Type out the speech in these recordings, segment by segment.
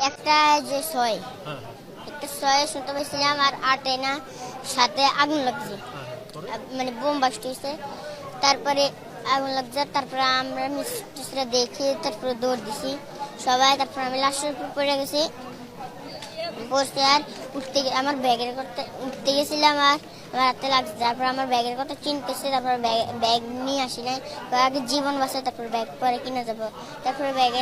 একটা যে ছয়, হ্যাঁ একটা ছয়ে শুনতে পাইছিলাম, আর আটে না সাথে আগুন লাগছে, পরে মানে বোম বাস্ট হয়েছে। তারপরে আগুন লাগছে, তারপরে আমরা মিস্ত্রিরা দেখে তারপরে দৌড় দিছি সবাই। তারপরে আমি লাশের উপর পড়ে গেছি, বসে আর আমার ব্যাগের কথা উঠতে গেছিলাম, আর আমার হাতে লাগছে। তারপর আমার ব্যাগের কথা চিনতেছে, তারপরে ব্যাগ নিয়ে আসি নাই, আগে জীবন বাঁচায় তারপরে ব্যাগ পরে কিনে যাবো। তারপরে ব্যাগ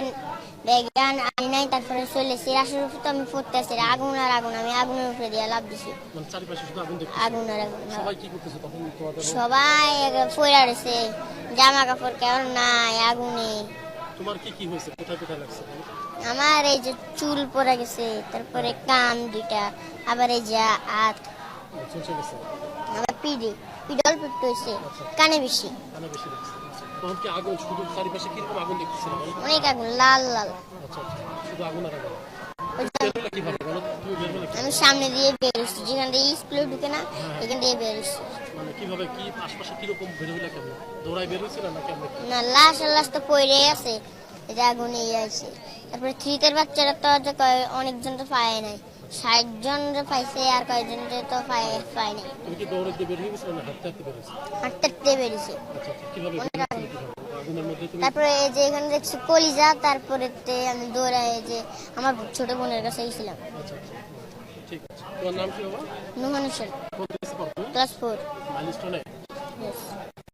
আনি নাই, তারপরে চলেছি রাশের উপর। তো আমি পড়তে আসছি, আগুন আর আগুন, আমি আগুনের উপরে দিয়ে লাভ দিছি। মানে চারিপাশে শুধু আগুন দেখতেছো? আগুন আর আগুন, সবাই কি করতেছে তখন তোমাদের? সবাই পড়ে রয়েছে, জামা কাপড় কেমন নাই আগুনে। তোমার কি কি হয়েছে, কোথায় কোথায় লাগছে? আমার এই যে চুল পড়ে গেছে, তারপরে কান দুইটা, আবার এই যে হাত, চলছে গেছে? আমার পিডল পিট হয়েছে, কানে বেশি। কানে বেশি লাগছে। তখন কি আগুন শুধু চারিপাশে কিরকম আগুন দেখতেছিলাম? অনেক আগুন, লাল লাল। আচ্ছা আচ্ছা, শুধু আগুন আর আগুন। ওই যে বের হলে কিভাবে বলো, তুমি বের হলে আমি সামনে দিয়ে বেরোচ্ছি, যেখান থেকে স্কুলে ঢুকে না, এখান থেকে বেরোচ্ছি। মানে কিভাবে, কি আশপাশে কিরকম বের হইলা, কেমন দৌড়াই বের হয়েছিল না কেমন? না, লাশ তো পড়ে আছে, এই যে আগুন এই আছে। তারপরে থ্রিতের বাচ্চারা তো যে অনেকজন তো পায় নাই, 60 জন যে পাইছে, আর কয়েকজন যে তো পায় নাই। তুমি কি দৌড়ে দিয়ে বের হয়ে গেছো না হাঁটতে হাঁটতে বের হয়েছো? হাঁটতে হাঁটতে বেরিয়েছে। আচ্ছা আচ্ছা, কিভাবে বের হয়েছিল, কিভাবে আগুনের মধ্যে তুমি? তারপরে এই যে এখানে দেখছি কলিজা, তারপরে আমি দৌড়ায় যে আমার ছোট বোনের কাছে গেছিলাম। আচ্ছা আচ্ছা, ঠিক আছে। তোমার নাম কি বাবা? নুহানুসেন, কোন ক্লাসে পড়ো তুমি? ক্লাস 4। মাইলস্টোনে?